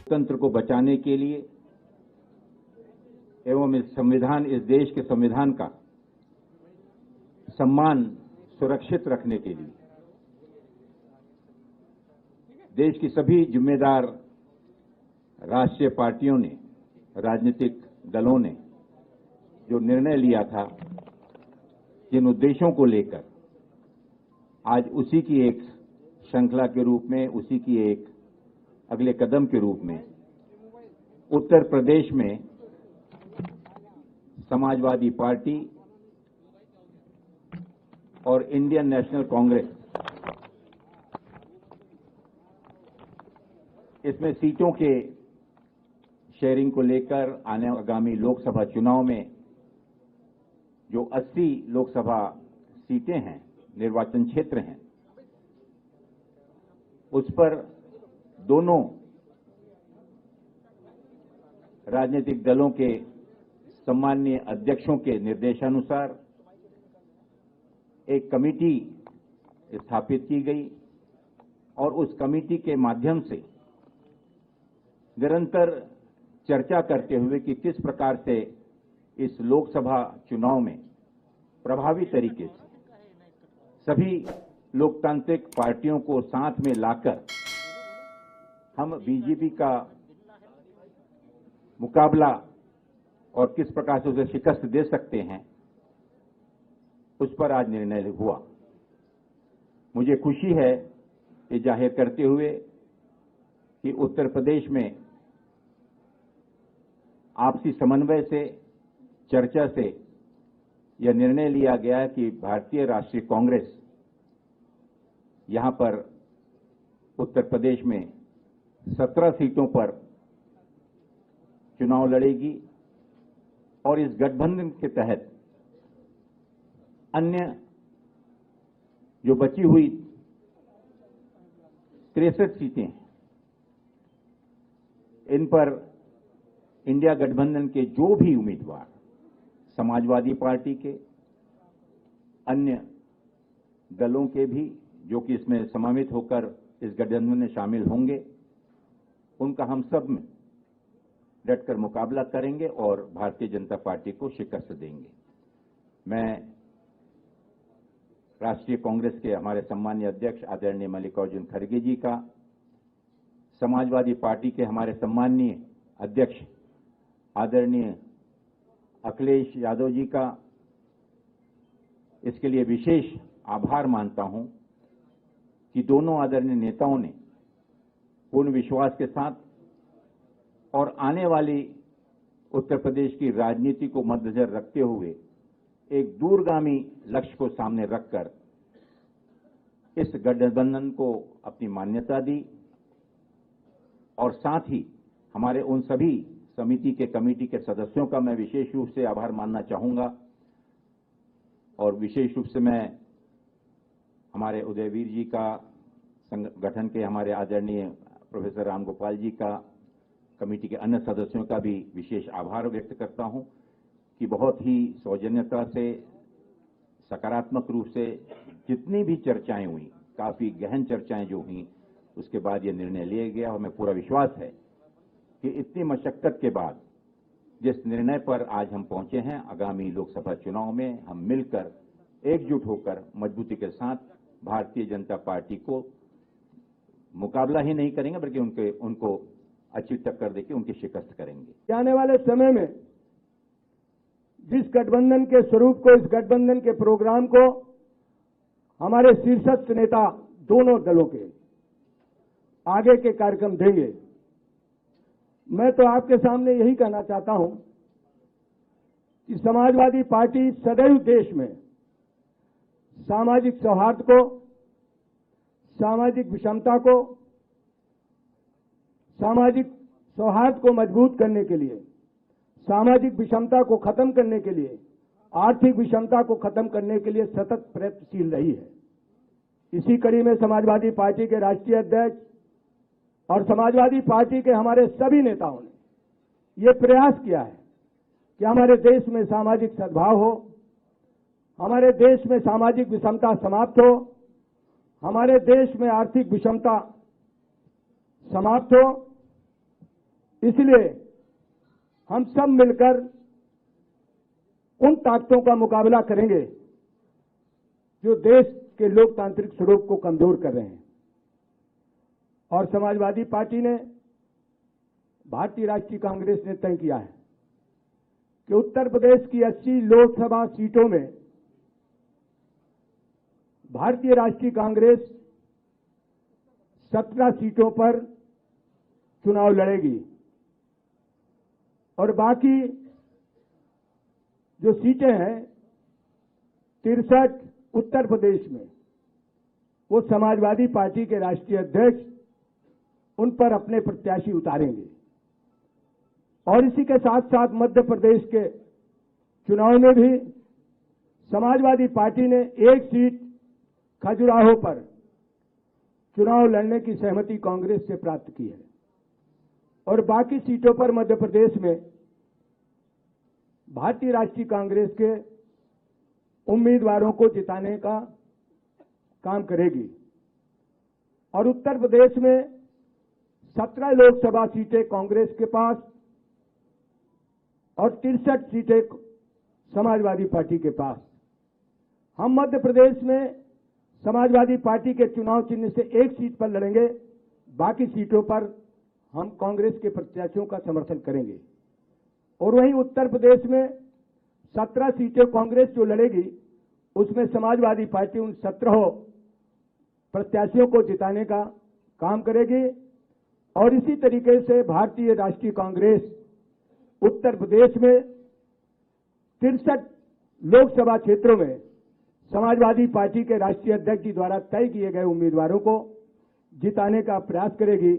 तंत्र को बचाने के लिए एवं इस देश के संविधान का सम्मान सुरक्षित रखने के लिए देश की सभी जिम्मेदार राष्ट्रीय पार्टियों ने, राजनीतिक दलों ने जो निर्णय लिया था, जिन उद्देश्यों को लेकर आज उसी की एक श्रृंखला के रूप में, उसी की एक अगले कदम के रूप में उत्तर प्रदेश में समाजवादी पार्टी और इंडियन नेशनल कांग्रेस इसमें सीटों के शेयरिंग को लेकर आगामी लोकसभा चुनाव में जो 80 लोकसभा सीटें हैं, निर्वाचन क्षेत्र हैं, उस पर दोनों राजनीतिक दलों के सम्माननीय अध्यक्षों के निर्देशानुसार एक कमेटी स्थापित की गई और उस कमेटी के माध्यम से निरंतर चर्चा करते हुए कि किस प्रकार से इस लोकसभा चुनाव में प्रभावी तरीके से सभी लोकतांत्रिक पार्टियों को साथ में लाकर हम बीजेपी का मुकाबला और किस प्रकार से उसे शिकस्त दे सकते हैं, उस पर आज निर्णय हुआ। मुझे खुशी है ये जाहिर करते हुए कि उत्तर प्रदेश में आपसी समन्वय से, चर्चा से यह निर्णय लिया गया कि भारतीय राष्ट्रीय कांग्रेस यहां पर उत्तर प्रदेश में 17 सीटों पर चुनाव लड़ेगी और इस गठबंधन के तहत अन्य जो बची हुई 63 सीटें हैं, इन पर इंडिया गठबंधन के जो भी उम्मीदवार समाजवादी पार्टी के, अन्य दलों के भी जो कि इसमें समावित होकर इस गठबंधन में शामिल होंगे, उनका हम सब में डटकर मुकाबला करेंगे और भारतीय जनता पार्टी को शिकस्त देंगे। मैं राष्ट्रीय कांग्रेस के हमारे सम्मानीय अध्यक्ष आदरणीय मल्लिकार्जुन खड़गे जी का, समाजवादी पार्टी के हमारे सम्मानीय अध्यक्ष आदरणीय अखिलेश यादव जी का इसके लिए विशेष आभार मानता हूं कि दोनों आदरणीय नेताओं ने पूर्ण विश्वास के साथ और आने वाली उत्तर प्रदेश की राजनीति को मद्देनजर रखते हुए एक दूरगामी लक्ष्य को सामने रखकर इस गठबंधन को अपनी मान्यता दी और साथ ही हमारे उन सभी समिति के कमेटी के सदस्यों का मैं विशेष रूप से आभार मानना चाहूंगा और विशेष रूप से मैं हमारे उदयवीर जी का, संगठन के हमारे आदरणीय प्रोफेसर राम गोपाल जी का, कमेटी के अन्य सदस्यों का भी विशेष आभार व्यक्त करता हूं कि बहुत ही सौजन्यता से, सकारात्मक रूप से जितनी भी चर्चाएं हुई, काफी गहन चर्चाएं जो हुई, उसके बाद ये निर्णय लिया गया और हमें पूरा विश्वास है कि इतनी मशक्कत के बाद जिस निर्णय पर आज हम पहुंचे हैं, आगामी लोकसभा चुनाव में हम मिलकर एकजुट होकर मजबूती के साथ भारतीय जनता पार्टी को मुकाबला ही नहीं करेंगे बल्कि उनको अच्छी टक्कर देकर उनकी शिकस्त करेंगे। आने वाले समय में जिस गठबंधन के स्वरूप को, इस गठबंधन के प्रोग्राम को हमारे शीर्षस्थ नेता दोनों दलों के आगे के कार्यक्रम देंगे, मैं तो आपके सामने यही कहना चाहता हूं कि समाजवादी पार्टी सदैव देश में सामाजिक सौहार्द को, सामाजिक विषमता को, सामाजिक सौहार्द को मजबूत करने के लिए, सामाजिक विषमता को खत्म करने के लिए, आर्थिक विषमता को खत्म करने के लिए सतत प्रयत्नशील रही है। इसी कड़ी में समाजवादी पार्टी के राष्ट्रीय अध्यक्ष और समाजवादी पार्टी के हमारे सभी नेताओं ने ये प्रयास किया है कि हमारे देश में सामाजिक सद्भाव हो, हमारे देश में सामाजिक विषमता समाप्त हो, हमारे देश में आर्थिक विषमता समाप्त हो इसलिए हम सब मिलकर उन ताकतों का मुकाबला करेंगे जो देश के लोकतांत्रिक स्वरूप को कमजोर कर रहे हैं। और समाजवादी पार्टी ने, भारतीय राष्ट्रीय कांग्रेस ने तय किया है कि उत्तर प्रदेश की 80 लोकसभा सीटों में भारतीय राष्ट्रीय कांग्रेस 17 सीटों पर चुनाव लड़ेगी और बाकी जो सीटें हैं 63 उत्तर प्रदेश में, वो समाजवादी पार्टी के राष्ट्रीय अध्यक्ष उन पर अपने प्रत्याशी उतारेंगे। और इसी के साथ साथ मध्य प्रदेश के चुनाव में भी समाजवादी पार्टी ने एक सीट खजुराहो पर चुनाव लड़ने की सहमति कांग्रेस से प्राप्त की है और बाकी सीटों पर मध्य प्रदेश में भारतीय राष्ट्रीय कांग्रेस के उम्मीदवारों को जिताने का काम करेगी। और उत्तर प्रदेश में 17 लोकसभा सीटें कांग्रेस के पास और 63 सीटें समाजवादी पार्टी के पास। हम मध्य प्रदेश में समाजवादी पार्टी के चुनाव चिन्ह से एक सीट पर लड़ेंगे, बाकी सीटों पर हम कांग्रेस के प्रत्याशियों का समर्थन करेंगे। और वहीं उत्तर प्रदेश में 17 सीटें कांग्रेस जो लड़ेगी, उसमें समाजवादी पार्टी उन 17 प्रत्याशियों को जिताने का काम करेगी। और इसी तरीके से भारतीय राष्ट्रीय कांग्रेस उत्तर प्रदेश में 63 लोकसभा क्षेत्रों में समाजवादी पार्टी के राष्ट्रीय अध्यक्ष जी द्वारा तय किए गए उम्मीदवारों को जिताने का प्रयास करेगी।